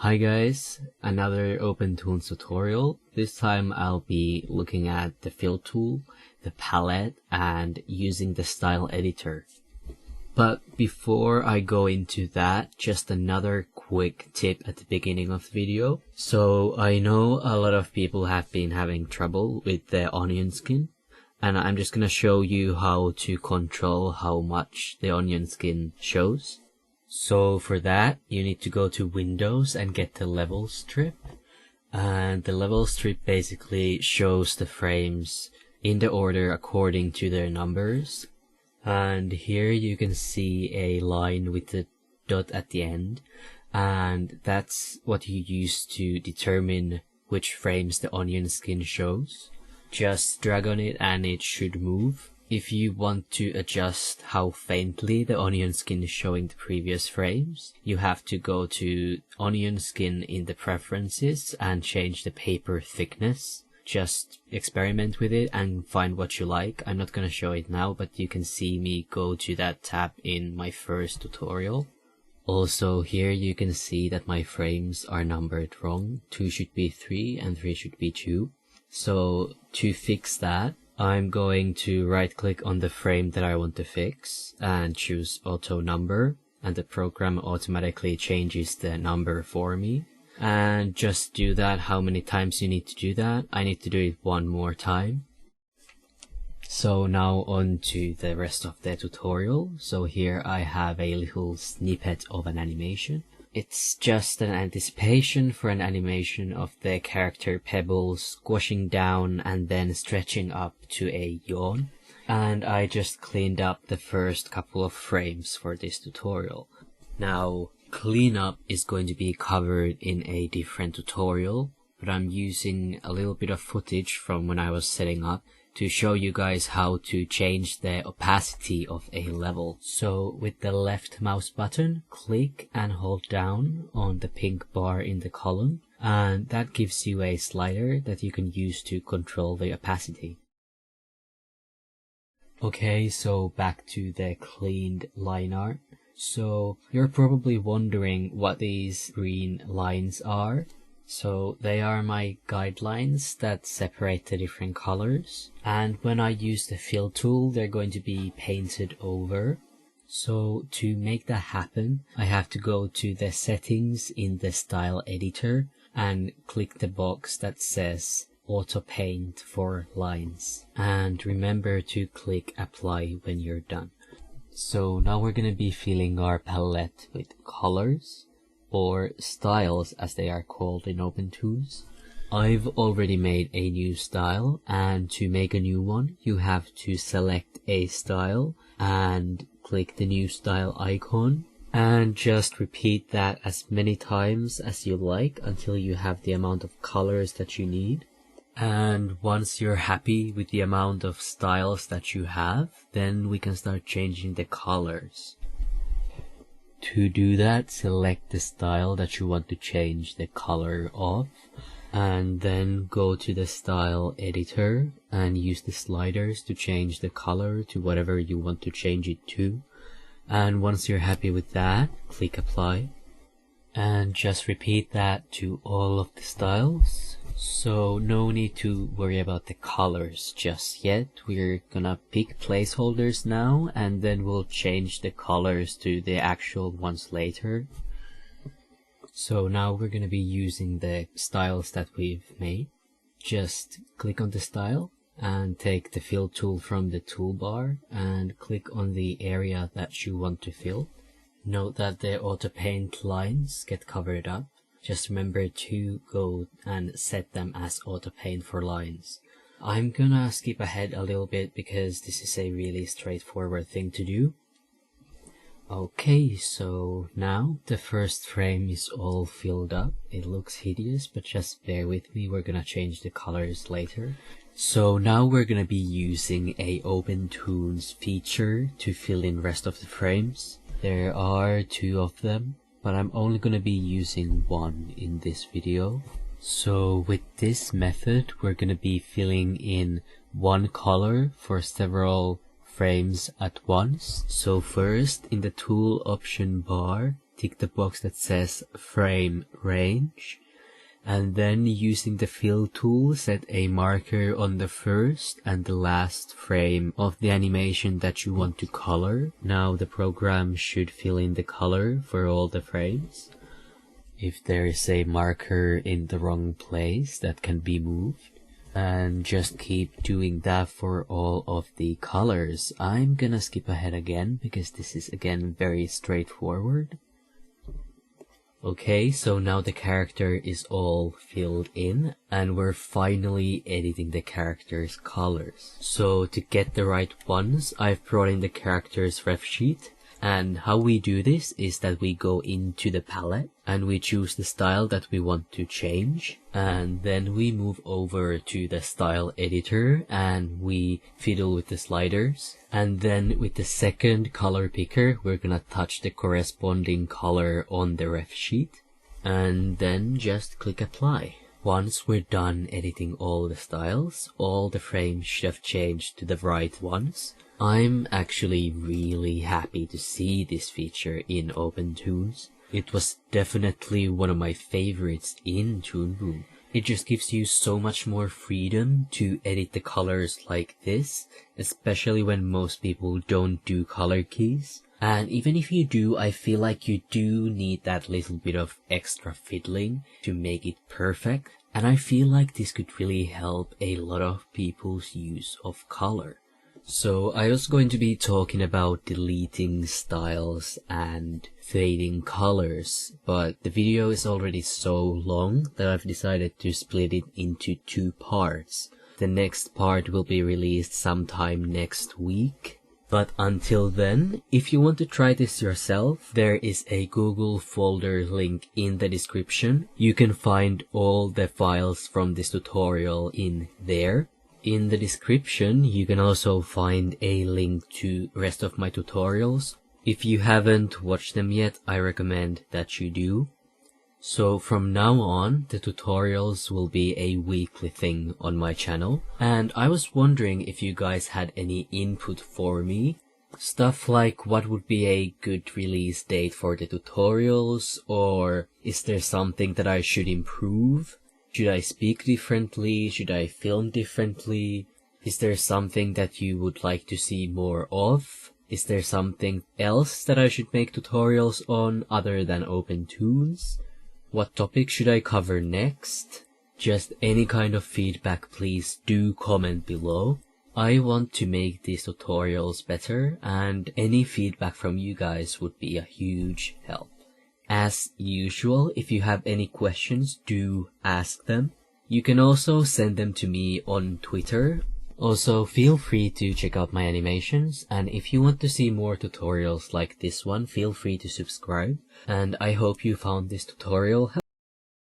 Hi guys, another OpenToonz tutorial. This time I'll be looking at the fill tool, the palette, and using the style editor. But before I go into that, just another quick tip at the beginning of the video. So I know a lot of people have been having trouble with the onion skin, and I'm just gonna show you how to control how much the onion skin shows. So for that, you need to go to Windows and get the level strip. And the level strip basically shows the frames in the order according to their numbers. And here you can see a line with the dot at the end. And that's what you use to determine which frames the onion skin shows. Just drag on it and it should move. If you want to adjust how faintly the onion skin is showing the previous frames, you have to go to onion skin in the preferences and change the paper thickness. Just experiment with it and find what you like. I'm not going to show it now, but you can see me go to that tab in my first tutorial. Also here you can see that my frames are numbered wrong. 2 should be 3 and 3 should be 2. So to fix that, I'm going to right click on the frame that I want to fix and choose auto number, and the program automatically changes the number for me. And just do that how many times you need to do that. I need to do it one more time. So now on to the rest of the tutorial. So here I have a little snippet of an animation. It's just an anticipation for an animation of the character Pebbles squashing down and then stretching up to a yawn. And I just cleaned up the first couple of frames for this tutorial. Now, cleanup is going to be covered in a different tutorial, but I'm using a little bit of footage from when I was setting up to show you guys how to change the opacity of a level. So with the left mouse button, click and hold down on the pink bar in the column, and that gives you a slider that you can use to control the opacity. Okay, so back to the cleaned line art. So you're probably wondering what these green lines are. So they are my guidelines that separate the different colors, and when I use the fill tool they're going to be painted over. So to make that happen, I have to go to the settings in the style editor and click the box that says auto paint for lines, and remember to click apply when you're done. So now we're going to be filling our palette with colors, or styles as they are called in OpenToonz. I've already made a new style, and to make a new one you have to select a style and click the new style icon, and just repeat that as many times as you like until you have the amount of colors that you need. And once you're happy with the amount of styles that you have, then we can start changing the colors. To do that, select the style that you want to change the color of, and then go to the style editor and use the sliders to change the color to whatever you want to change it to. And once you're happy with that, click apply, and just repeat that to all of the styles. So no need to worry about the colors just yet. We're gonna pick placeholders now, and then we'll change the colors to the actual ones later. So now we're gonna be using the styles that we've made. Just click on the style and take the fill tool from the toolbar and click on the area that you want to fill. Note that the auto paint lines get covered up. Just remember to go and set them as auto paint for lines. I'm gonna skip ahead a little bit because this is a really straightforward thing to do. Okay, so now the first frame is all filled up. It looks hideous, but just bear with me, we're gonna change the colors later. So now we're gonna be using a OpenToonz feature to fill in rest of the frames. There are 2 of them, but I'm only going to be using one in this video. So with this method we're going to be filling in one color for several frames at once. So first, in the tool option bar, tick the box that says frame range, and then using the fill tool set a marker on the first and the last frame of the animation that you want to color. Now the program should fill in the color for all the frames. If there is a marker in the wrong place, that can be moved. And just keep doing that for all of the colors. I'm gonna skip ahead again because this is again very straightforward. Okay, so now the character is all filled in and we're finally editing the character's colors. So to get the right ones, I've brought in the character's ref sheet. And how we do this is that we go into the palette and we choose the style that we want to change, and then we move over to the style editor and we fiddle with the sliders, and then with the second color picker we're gonna touch the corresponding color on the ref sheet and then just click apply. Once we're done editing all the styles, all the frames should have changed to the right ones. I'm actually really happy to see this feature in OpenToonz. It was definitely one of my favorites in Toon Boom. It just gives you so much more freedom to edit the colors like this, especially when most people don't do color keys. And even if you do, I feel like you do need that little bit of extra fiddling to make it perfect. And I feel like this could really help a lot of people's use of color. So I was going to be talking about deleting styles and fading colors, but the video is already so long that I've decided to split it into 2 parts. The next part will be released sometime next week. But until then, if you want to try this yourself, there is a Google folder link in the description. You can find all the files from this tutorial in there. In the description, you can also find a link to rest of my tutorials. If you haven't watched them yet, I recommend that you do. So from now on, the tutorials will be a weekly thing on my channel. And I was wondering if you guys had any input for me. Stuff like what would be a good release date for the tutorials, or is there something that I should improve? Should I speak differently? Should I film differently? Is there something that you would like to see more of? Is there something else that I should make tutorials on other than OpenToonz? What topic should I cover next? Just any kind of feedback, please do comment below. I want to make these tutorials better, and any feedback from you guys would be a huge help. As usual, if you have any questions, do ask them. You can also send them to me on Twitter. Also, feel free to check out my animations, and if you want to see more tutorials like this one, feel free to subscribe. And I hope you found this tutorial helpful.